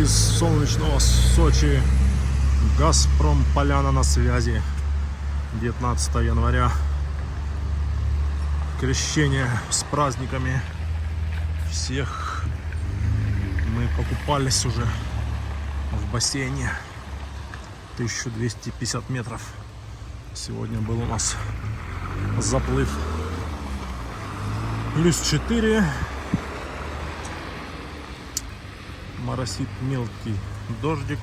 из солнечного Сочи. Газпром Поляна на связи. 19 января. Крещение с праздниками всех. Мы покупались уже в бассейне. 1250 метров. Сегодня был у нас заплыв. +4. Моросит мелкий дождик,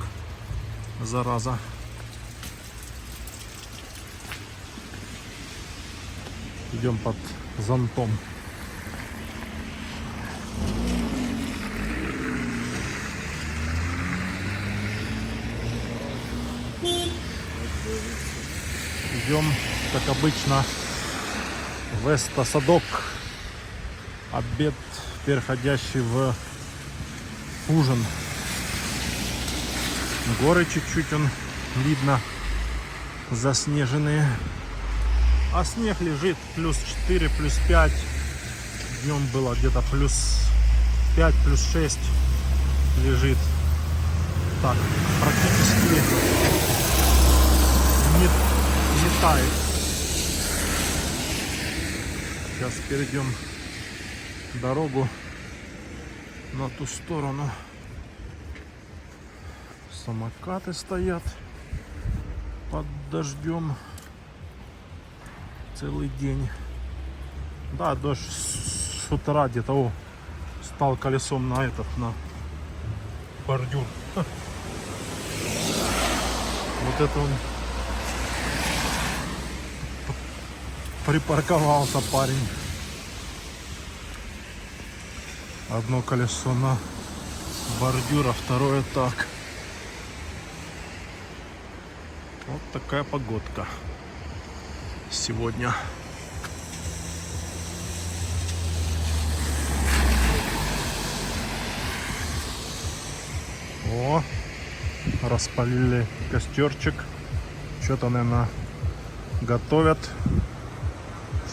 зараза. Идем под зонтом. Идем, как обычно, в Эстосадок. Обед, переходящий в ужин. Горы чуть-чуть он видно заснеженные, а снег лежит +4, +5. Днем было где-то +5, +6 лежит. Так, практически не тает. Сейчас перейдем дорогу на ту сторону. Самокаты стоят под дождем целый день. Да, дождь с утра где-то стал колесом на бордюр. Вот это он припарковался, парень. Одно колесо на бордюр, а второе так. Вот такая погодка сегодня. О, распалили костерчик. Что-то, наверное, готовят.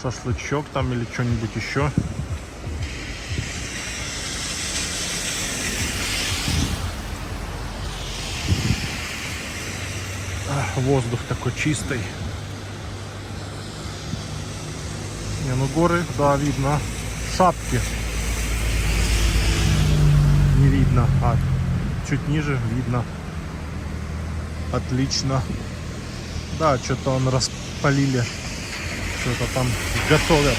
Шашлычок там или что-нибудь еще. Воздух такой чистый. Не, ну горы, да, видно. Шапки не видно, а чуть ниже видно. Отлично. Да, что-то он распалили. Что-то там готовят.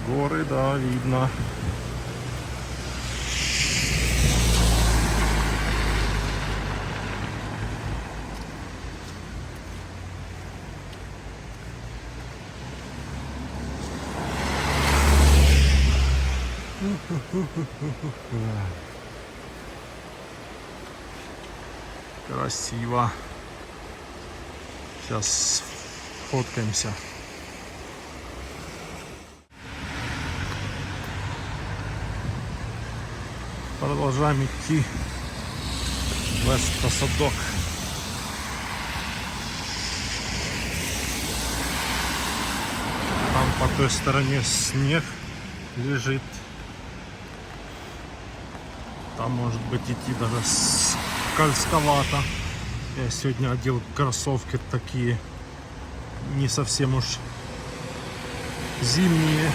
Горы, да, видно. Красиво. Сейчас фоткаемся. Продолжаем идти в Эстосадок. Там по той стороне снег лежит. Там может быть идти даже скользковато. Я сегодня одел кроссовки такие не совсем уж зимние.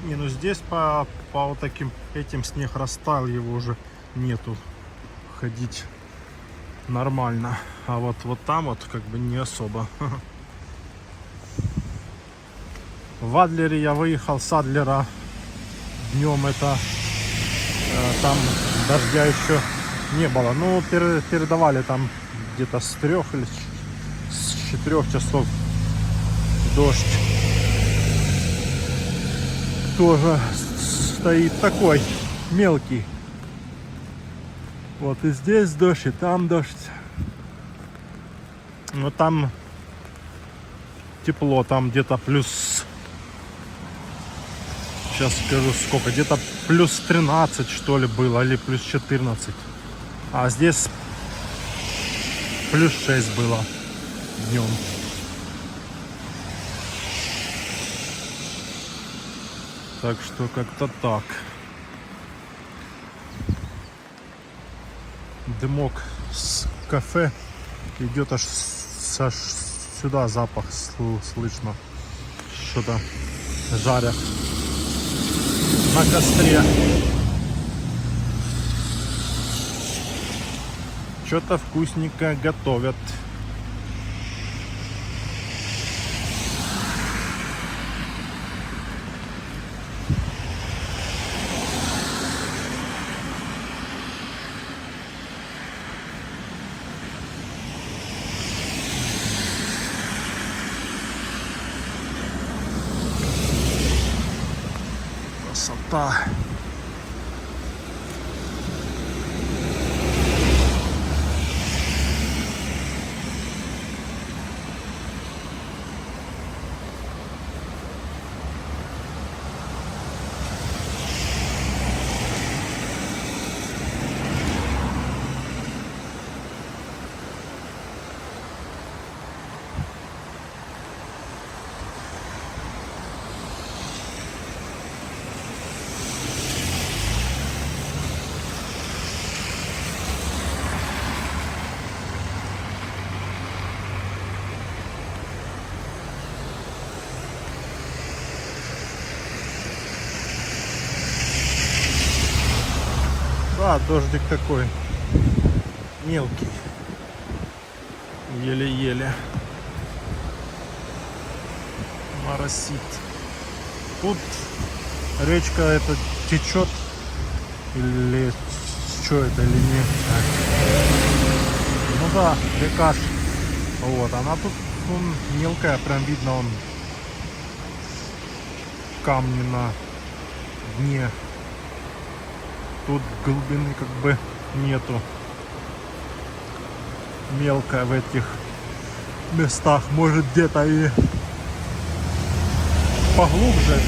Не, ну здесь по вот таким этим снег растаял, его уже нету. Ходить нормально. А вот там вот как бы не особо. В Адлере я выехал с Адлера днем, это там дождя еще не было. Ну, передавали там где-то с 3 или с 4 часов дождь. Тоже стоит такой мелкий. Вот и здесь дождь, и там дождь. Но там тепло, там где-то плюс... Сейчас скажу сколько, где-то +13 что ли было, или +14. А здесь плюс 6 было днем. Так что как-то так. Дымок с кафе идет аж сюда, запах слышно. Что-то жарят на костре. Что-то вкусненькое готовят. Красота. Да, дождик такой мелкий, еле-еле моросит. Тут речка эта течет или что это или не? Ну да, река. Вот, она тут мелкая, прям видно он камни на дне. Тут глубины как бы нету. Мелкая в этих местах, может где-то и поглубже,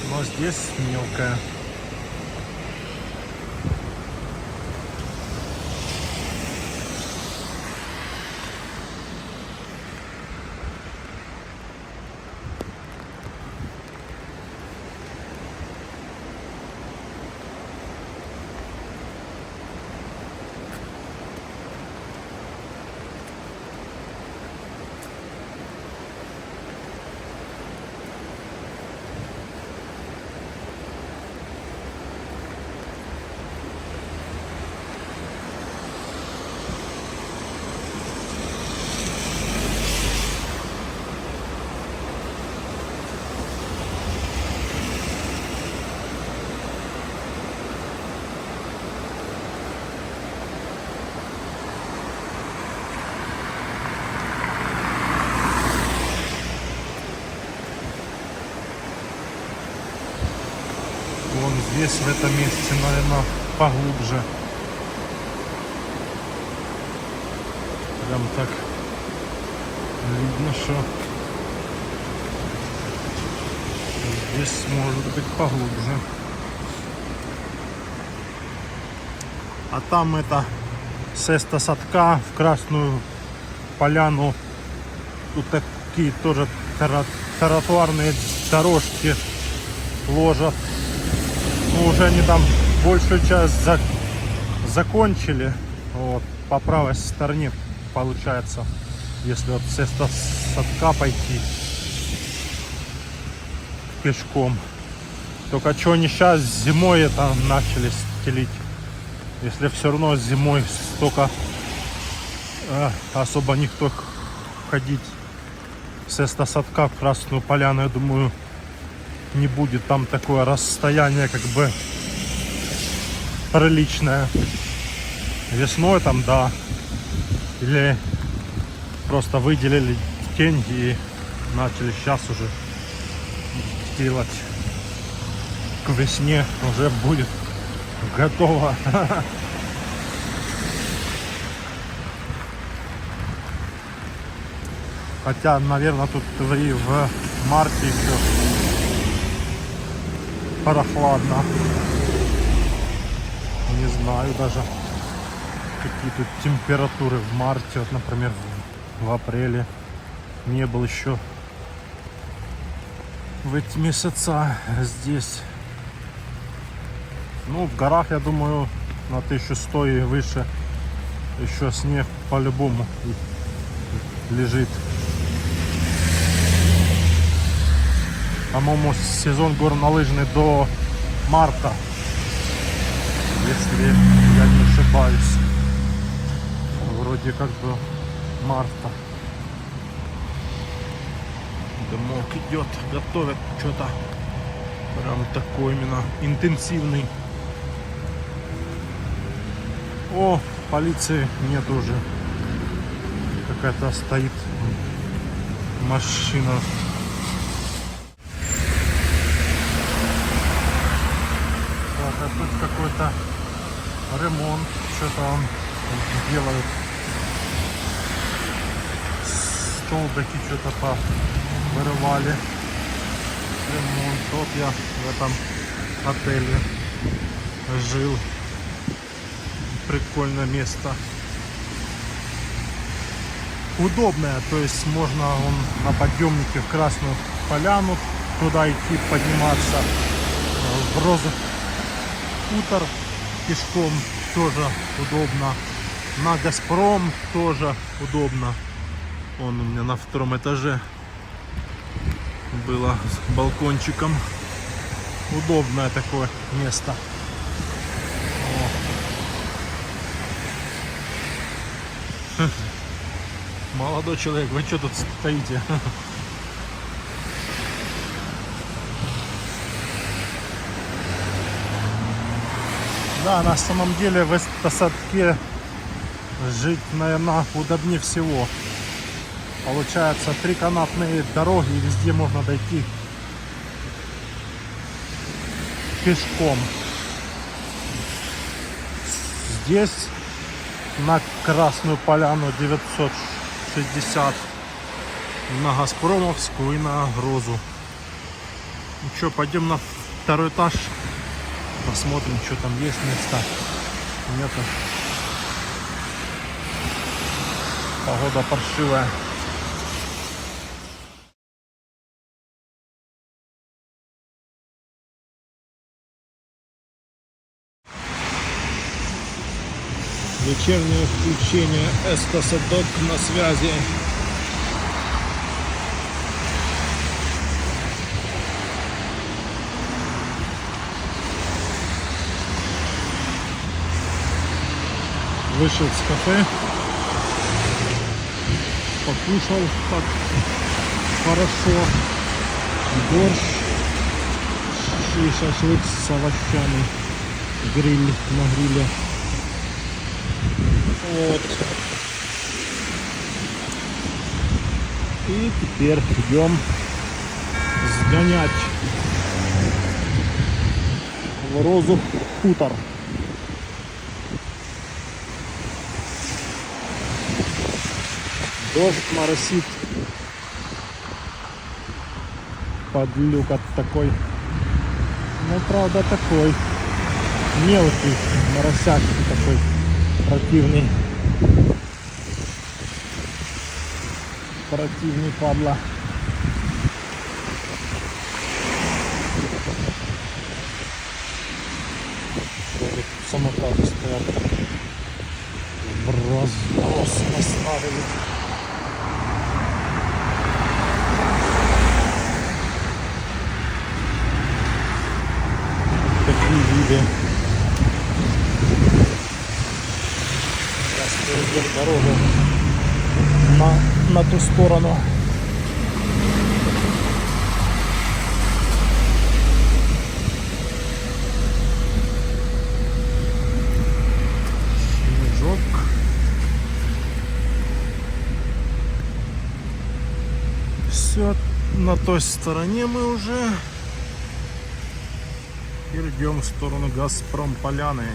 но здесь мелкая. Вон здесь, в этом месте, наверное, поглубже. Прям так видно, что здесь может быть поглубже. А там это Сеста Садка в Красную Поляну. Тут такие тоже тротуарные дорожки ложат. Ну, уже они там большую часть закончили. Вот, по правой стороне получается, если вот с Сеста Садка пойти пешком. Только что они сейчас зимой это начали стелить. Если все равно зимой столько особо никто ходить с Сеста Садка в Красную Поляну, я думаю, не будет. Там такое расстояние как бы приличное. Весной там, да, или просто выделили деньги и начали сейчас уже делать. К весне уже будет готово. Хотя, наверное, тут и в марте еще прохладно. Не знаю даже. какие тут температуры в марте, вот, например, в апреле не был еще в эти месяца здесь. Ну, в горах, я думаю, на 1100 и выше еще снег по-любому лежит. По-моему, сезон горнолыжный до марта, если я не ошибаюсь. Вроде как бы марта. Дымок идет, готовят что-то. Прям такой именно интенсивный. О, полиции нет уже. Какая-то стоит машина. Так, а тут какой-то ремонт. Что-то он делает. Столбики что-то вырывали. Ремонт. Вот я в этом отеле жил. Прикольное место. Удобное, то есть можно на подъемнике в Красную Поляну туда идти, подниматься. В Розовый хутор пешком тоже удобно. На Газпром тоже удобно. Он у меня на втором этаже было с балкончиком. Удобное такое место. Молодой человек, вы что тут стоите? Да, на самом деле в Высотке жить, наверное, удобнее всего. Получается 3 канатные дороги, и везде можно дойти пешком. Здесь на Красную Поляну 960, на Газпромовскую и на Грозу. Ну что, пойдем на 2-й этаж, посмотрим, что там есть места. Нету. Погода паршивая. Вечернее включение Эскосадок на связи. Вышел с кафе, покушал так хорошо. Борщ и шашлык с овощами. Гриль на гриле. Вот. И теперь идем сгонять в Розу хутор. Дождь моросит. Подлюк такой. Ну, правда, такой мелкий, моросящий такой. Противный падла. Самокаты стоят в разнос, поставили. Такие виды. Перейдем дорогу на ту сторону. Снежок. Все, на той стороне мы уже. Идем в сторону Газпром Поляны.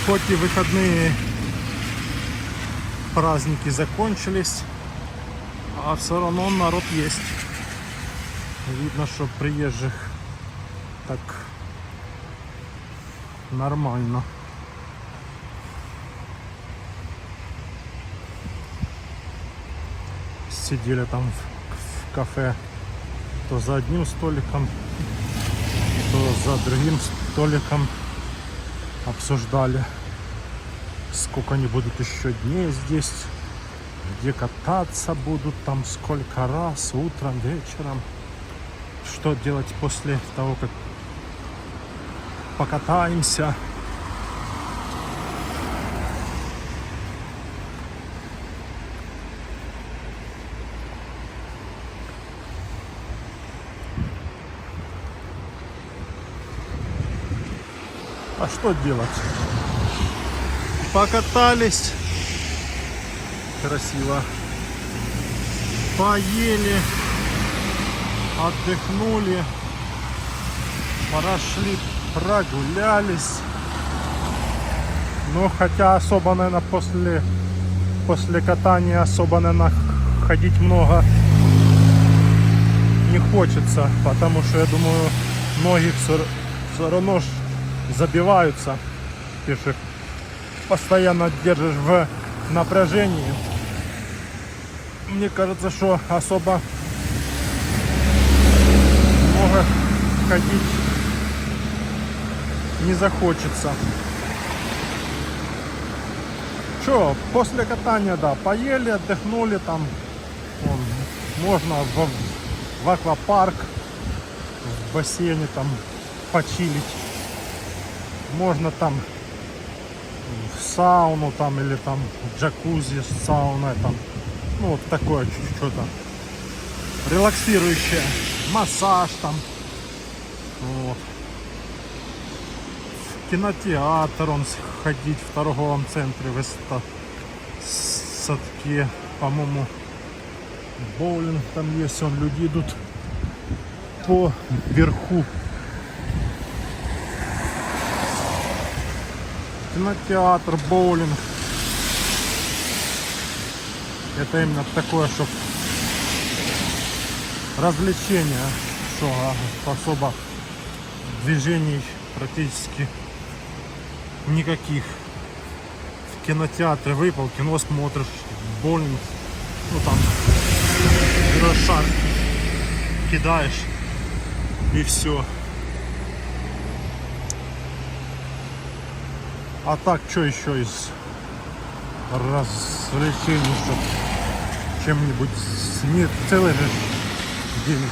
Хоть и выходные праздники закончились, а все равно народ есть. Видно, что приезжих так нормально. Сидели там в кафе то за одним столиком, то за другим столиком, обсуждали, сколько они будут еще дней здесь, где кататься будут, там сколько раз, утром, вечером, что делать после того, как покатаемся. А что делать? Покатались красиво, поели, отдохнули, прошли, прогулялись. Но хотя особо, наверное, после катания особо, наверное, ходить много не хочется, потому что, я думаю, ноги все равно забиваются, ты же постоянно держишь в напряжении. Мне кажется, что особо много ходить не захочется. Что, после катания, да, поели, отдохнули, там можно в аквапарк, в бассейне там почилить. Можно там в сауну там или там джакузи с сауной там. Ну вот такое что-то релаксирующее. Массаж там. Вот. В кинотеатр он ходить в торговом центре в Садке. По-моему, боулинг там есть, он люди идут по верху. Кинотеатр, боулинг. Это именно такое, чтобы развлечение, что особо движений практически никаких. В кинотеатре выпал, кино смотришь, боулинг, ну там берешь шар, кидаешь и все. А так, что еще из развлечений, что чем-нибудь не целый же день,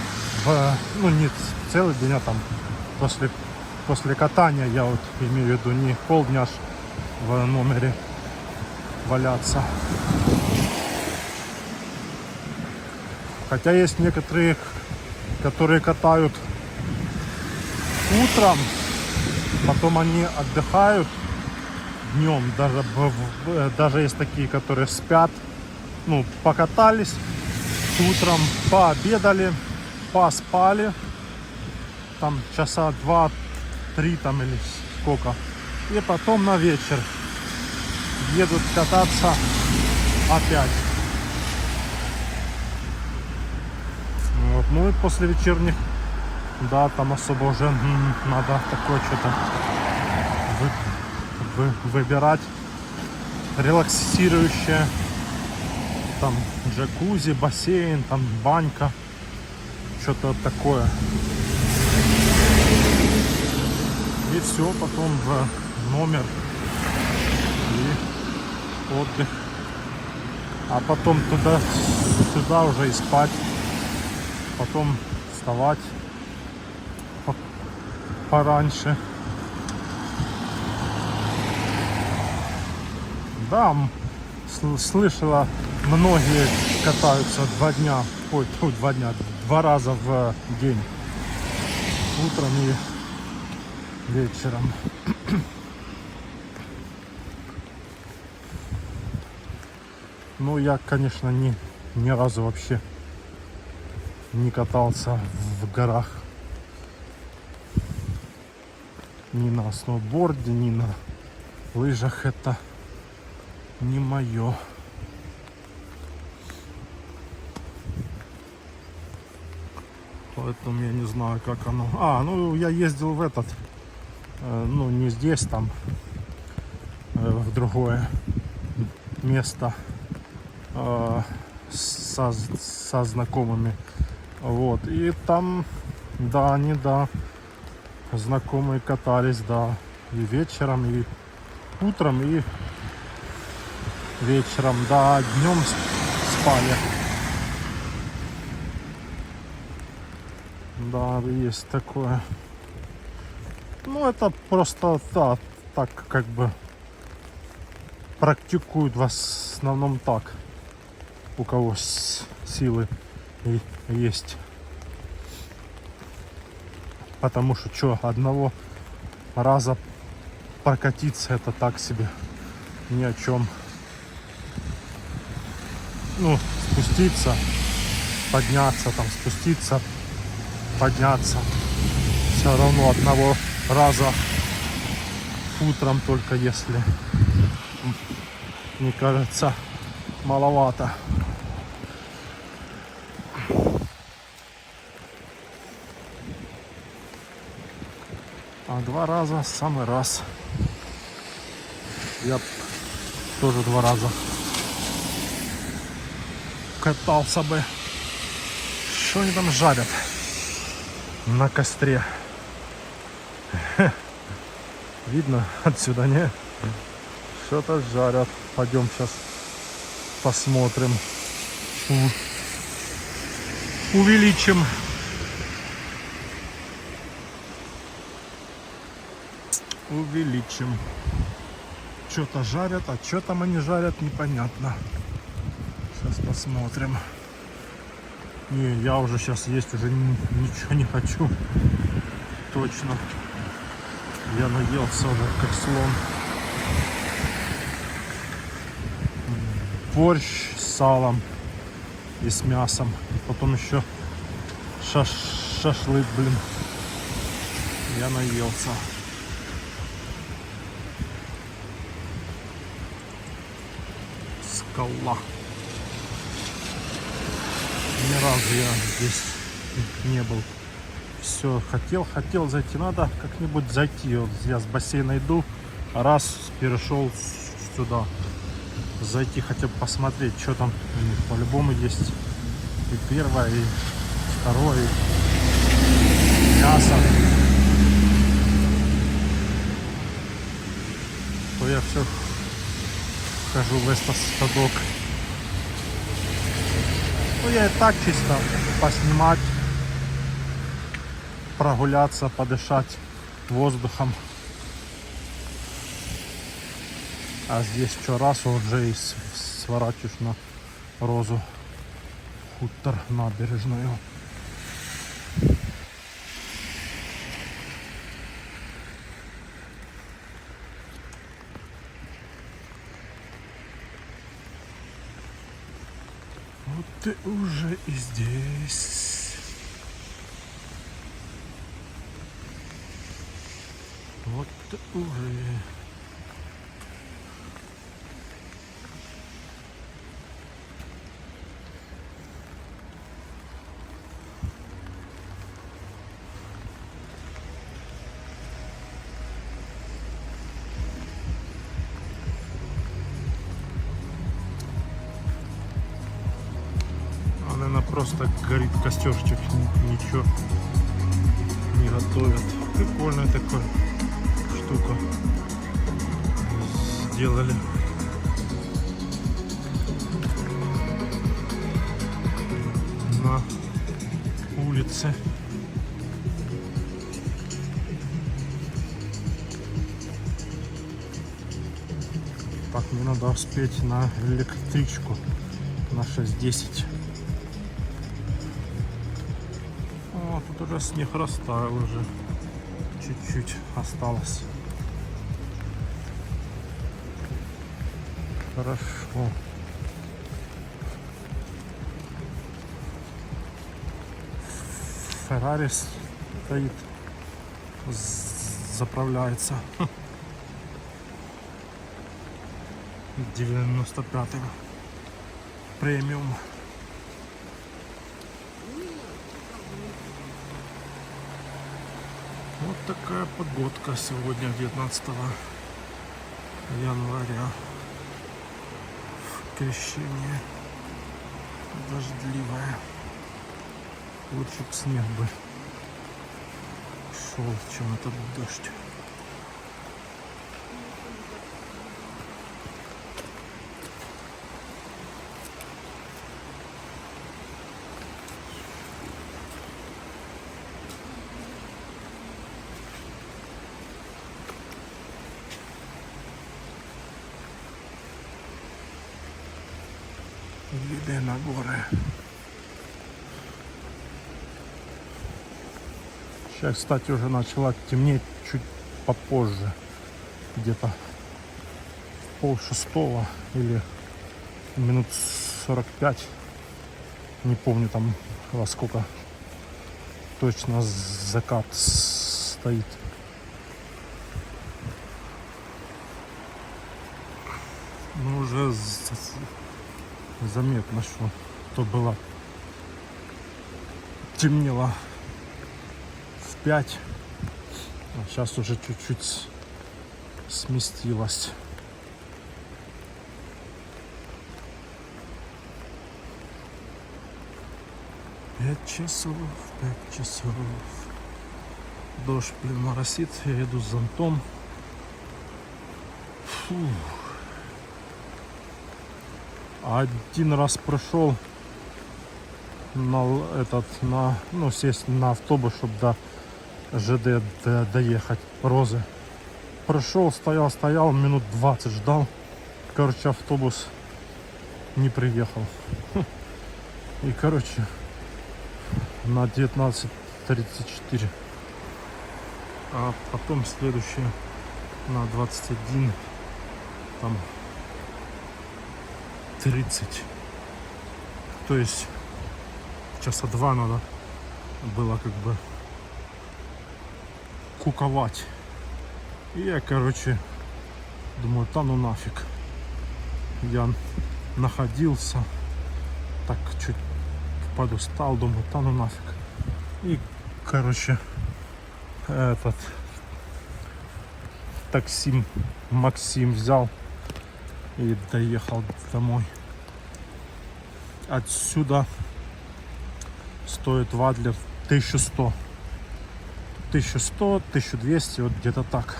ну не целый день, а там после катания, я вот имею в виду, не полдня в номере валяться. Хотя есть некоторые, которые катают утром, потом они отдыхают днем, даже есть такие, которые спят, ну, покатались, утром пообедали, поспали, там часа 2-3 там или сколько, и потом на вечер едут кататься опять. Вот. Ну и после вечерних, да, там особо уже надо такое что-то выбирать релаксирующее, там джакузи, бассейн, там банька, что-то такое. И все, потом в номер и отдых, а потом туда уже и спать, потом вставать пораньше. Да, слышала, многие катаются 2 раза в день, утром и вечером. Ну, я, конечно, ни разу вообще не катался в горах. Ни на сноуборде, ни на лыжах. Это не мое. Поэтому я не знаю, как оно. Ну я ездил в этот, ну не здесь, там, в другое место со знакомыми. Вот. И там, да, они, да, знакомые катались, да. И вечером, и утром, и вечером, да, днем спали. Да, есть такое. Ну, это просто, да, так как бы практикуют в основном так. У кого силы есть. Потому что одного раза прокатиться это так себе. Ни о чем. Ну, спуститься, подняться, там, спуститься, подняться. Все равно одного раза утром, только если, мне кажется, маловато. А 2 раза самый раз. Я тоже 2 раза катался бы. Что они там жарят на костре? Видно отсюда, не? Что-то жарят. Пойдем сейчас посмотрим. Увеличим. Увеличим. Что-то жарят, а что там они жарят, непонятно. Сейчас посмотрим. Не, я уже сейчас есть уже ничего не хочу. Точно. Я наелся уже как слон. Борщ с салом и с мясом. Потом еще шашлык, блин. Я наелся. Скала. Ни разу я здесь не был. Все, хотел зайти. Надо как-нибудь зайти. Вот я с бассейна иду, раз перешел сюда. Зайти хотя бы посмотреть, что там у них. По-любому есть и первое, и второе, и мясо. То я все хожу в этот садок. Ну, я и так чисто поснимать, прогуляться, подышать воздухом. А здесь что раз уже и сворачиваешь на Розу, хутор, набережную. Вот ты уже и здесь. Вот ты уже. Наверное, просто горит костерчик, ничего не готовят. Прикольная такая штука сделали. На улице. Так, мне надо успеть на электричку на 6:10. О, тут уже снег растаял, уже чуть-чуть осталось. Хорошо. Феррари стоит, заправляется. 95-й премиум. Вот такая погодка сегодня, 19 января. Крещение дождливое. Лучше б снег бы шел, чем этот дождь. Виды на горы. Сейчас, кстати, уже начала темнеть чуть попозже. Где-то пол-шестого или минут 45. Не помню там во сколько точно закат стоит. Ну, уже заметно, что то было темнело в 5, а сейчас уже чуть-чуть сместилось. Пять часов. Дождь, блин, моросит. Я иду с зонтом. Фу. Один раз прошел ну, сесть на автобус, чтобы до ЖД доехать, Розы. Прошел, стоял, минут 20 ждал. Короче, автобус не приехал. И, короче, на 19:34. А потом следующее на 21, там 30. То есть часа 2 надо было как бы куковать. И я, короче, думаю, да ну нафиг. Я находился, так чуть подустал, думаю, да ну нафиг. И, короче, этот такси Максим взял и доехал домой. Отсюда стоит в Адлер 1100, 1200, вот где-то так.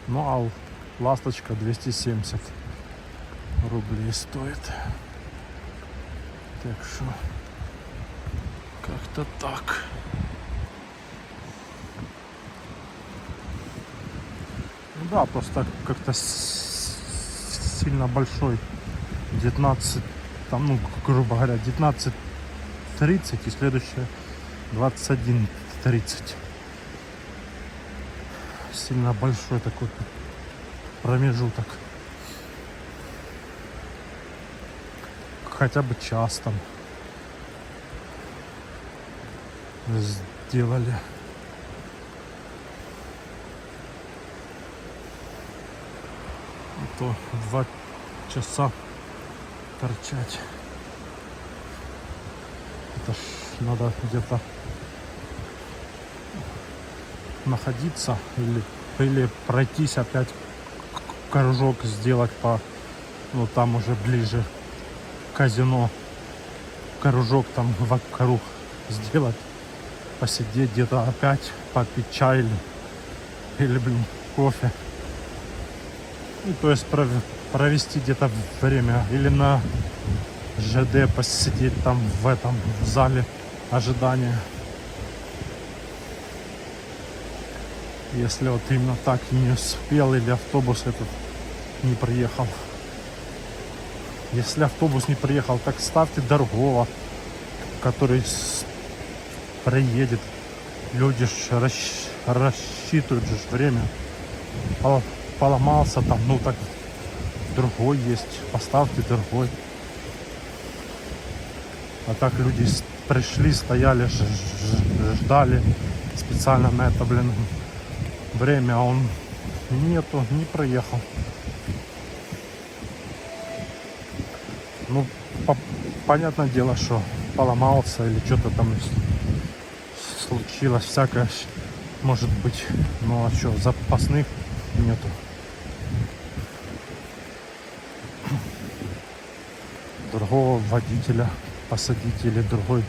Ну а ласточка 270 рублей стоит. Так что как-то так. Ну да, просто как-то сильно большой. 19, там, ну, грубо говоря, 19:30 и следующее 21:30. Сильно большой такой промежуток. Хотя бы час там сделали. А то 2 часа торчать. Это ж надо где-то находиться или пройтись опять кружок сделать по, ну там уже ближе к казино, кружок там вокруг сделать, посидеть где-то опять, попить чай или блин, кофе. Ну, то есть провести где-то время или на ЖД посидеть там в зале ожидания. Если вот именно так не успел или автобус этот не приехал. Если автобус не приехал, так ставьте другого, который приедет. Люди рассчитывают же время. Поломался там, ну так другой есть, поставьте другой. А так люди пришли, стояли, ждали специально на это, блин, время, а он нету, не проехал. Ну, понятное дело, что поломался или что-то там случилось, всякое может быть. Ну а что, запасных нету. Другого водителя посадить или другой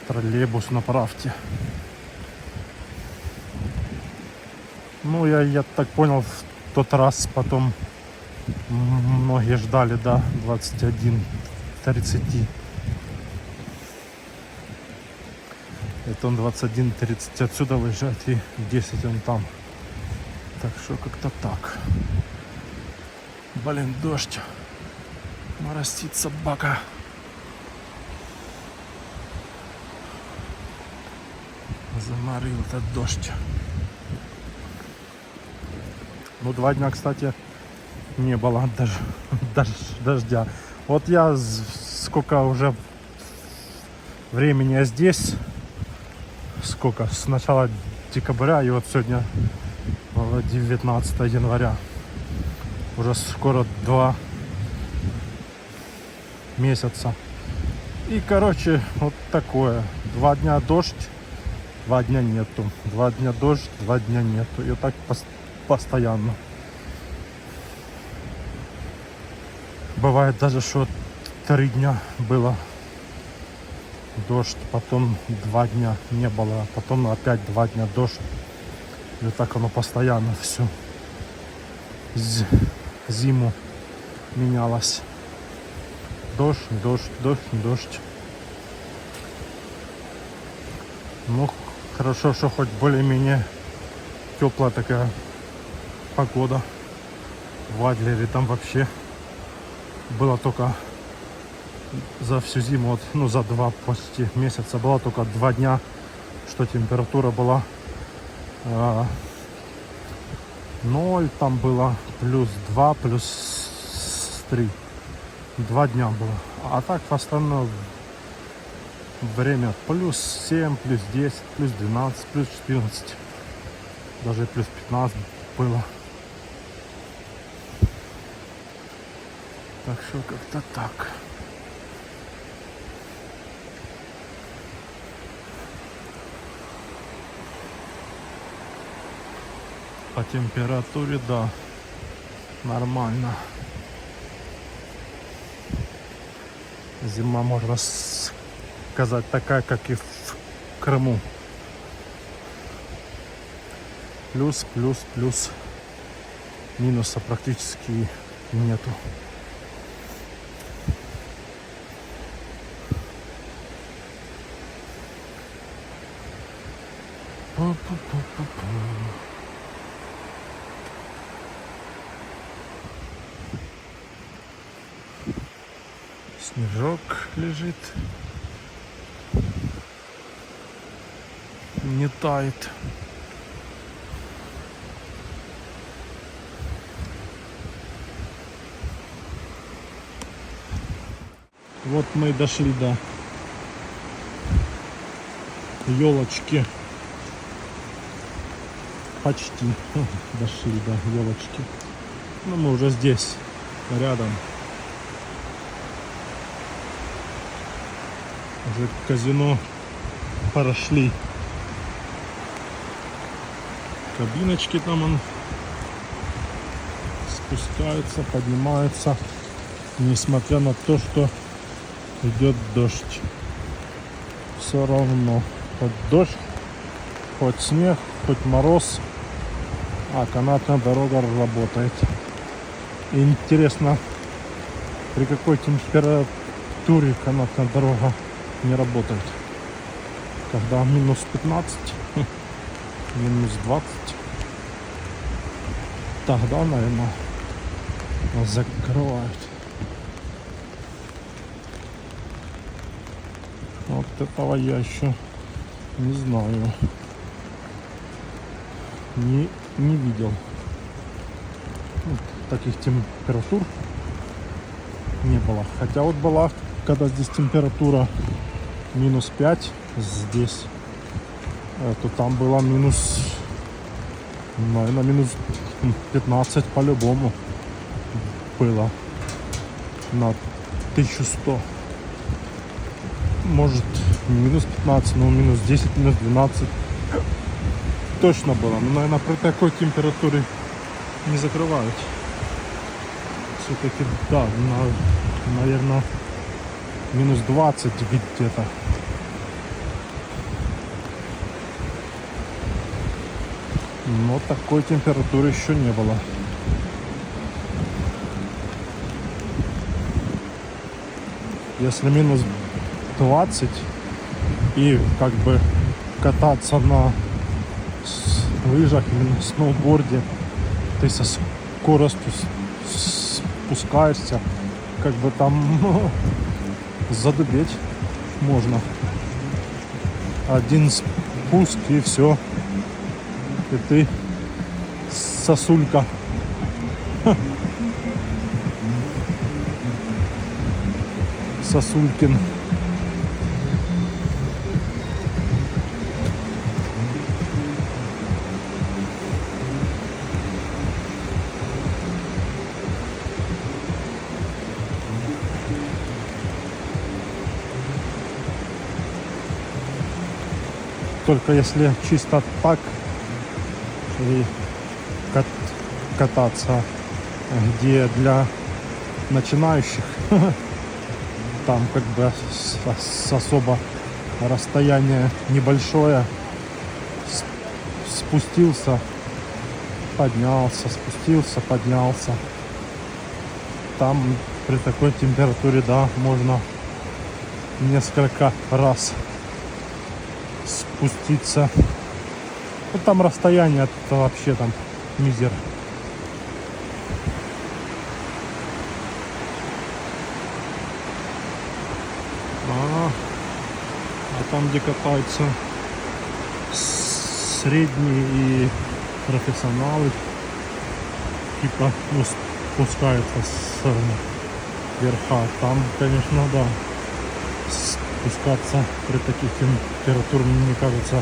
троллейбус направьте. Ну, я так понял, в тот раз потом многие ждали до 21:30. Это он 21:30 отсюда выезжает и 10 он там. Так что как-то так. Блин, дождь. Моросит собака. Заморил этот дождь. Ну, 2 дня, кстати, не было дождя. Вот я сколько уже времени я здесь, сколько, с начала декабря, и вот сегодня 19 января. Уже скоро 2 месяца. И, короче, вот такое. 2 дня дождь, 2 дня нету. 2 дня дождь, 2 дня нету. И вот так постоянно. Бывает даже, что 3 дня было дождь, потом 2 дня не было, а потом опять 2 дня дождь. И вот так оно постоянно всю зиму менялось. Дождь, дождь, дождь, дождь. Ну, хорошо, что хоть более-менее теплая такая погода. В Адлере там вообще было только за всю зиму, вот, ну за 2 почти месяца было только 2 дня, что температура была 0, там было +2, +3. 2 дня было. А так в остальное время +7, +10, +12, +14. Даже +15 было. Так что как-то так. По температуре, да, нормально. Зима, можно сказать, такая, как и в Крыму. Плюс, плюс, плюс. Минуса практически нету. Снежок лежит, не тает. Вот мы и дошли до елочки. Почти дошли до елочки. Но мы уже здесь, рядом. Уже к казино прошли. Кабиночки там он спускаются, поднимаются, несмотря на то, что идет дождь. Все равно, хоть дождь, хоть снег, хоть мороз, а канатная дорога работает. И интересно, при какой температуре канатная дорога не работает. Когда -15, -20, тогда, наверное, закрывают. Вот этого я еще не знаю, не видел. Вот таких температур не было. Хотя вот была, когда здесь температура -5 здесь, то там было наверное, -15 по-любому было на 1100. Может, не минус 15, но минус 10, минус 12 точно было. Но, наверное, при такой температуре не закрывают. Все-таки, да, наверное, минус 20 где-то. Но такой температуры еще не было. Если минус 20 и как бы кататься на лыжах или на сноуборде, ты со скоростью спускаешься, как бы там задубеть можно. Один спуск и все. И ты сосулька. Сосулькин. Только если чисто так и кататься, где для начинающих, там как бы особо расстояние небольшое, спустился, поднялся, спустился, поднялся. Там при такой температуре, да, можно несколько раз спуститься. Ну, там расстояние это вообще там мизер. А там, где катаются средние и профессионалы, типа, ну, спускаются с верха, там, конечно, да, спускаться при таких температурах, мне кажется,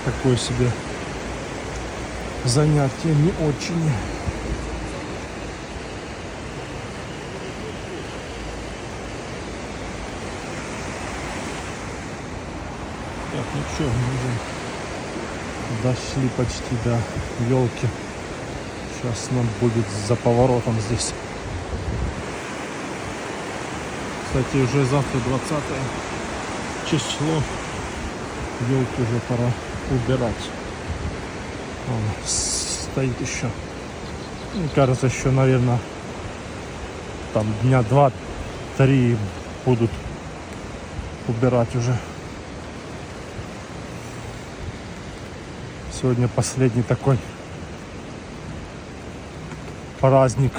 такое себе занятие не очень. Так, ну что, мы уже дошли почти до елки. Сейчас нам будет за поворотом здесь. Кстати, уже завтра 20 число. Елки уже пора убирать. Он стоит еще. Мне кажется, еще, наверное, там дня 2-3 будут убирать уже. Сегодня последний такой праздник.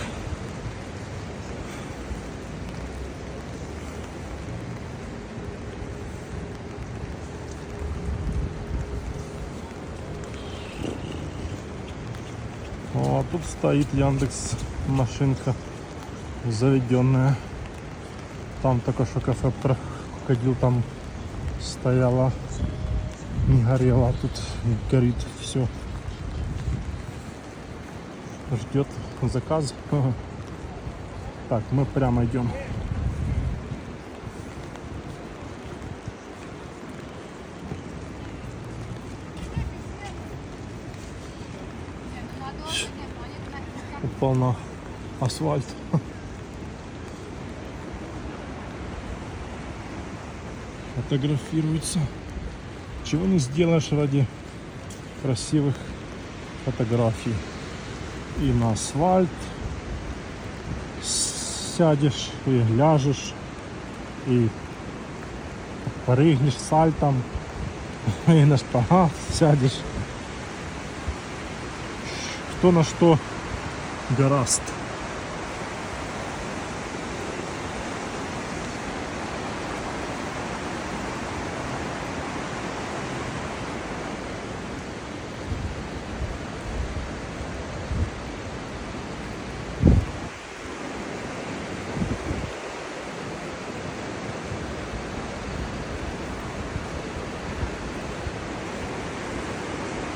А тут стоит Яндекс машинка заведенная. Там только что кафе проходил, там стояла, не горела, а тут горит все. Ждет заказ. Так, мы прямо идем. Упал на асфальт. Фотографируется. Чего не сделаешь ради красивых фотографий. И на асфальт сядешь, и ляжешь, и прыгнешь сальтом, и на шпагат сядешь. Кто на что гораст.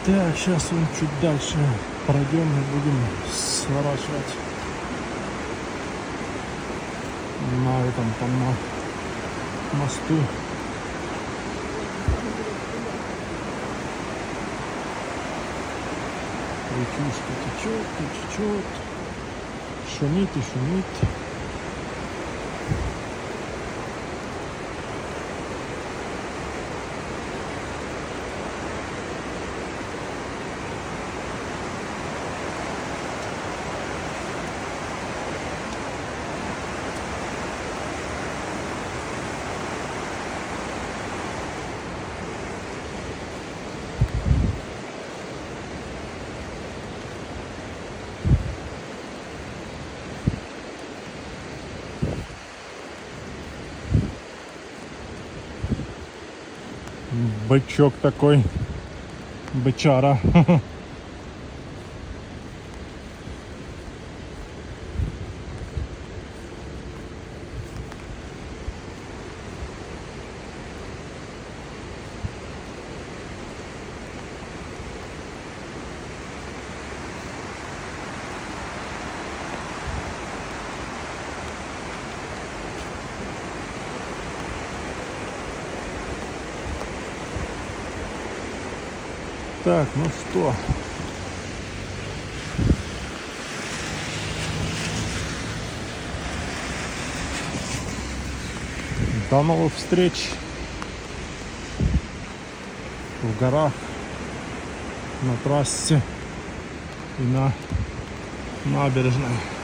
Так, сейчас он чуть дальше пройдем и будем сворачивать на этом там на мосту. Речушка течет, течет, шумит и шумит. Бычок такой, бычара. Так, ну что, до новых встреч в горах, на трассе и на набережной.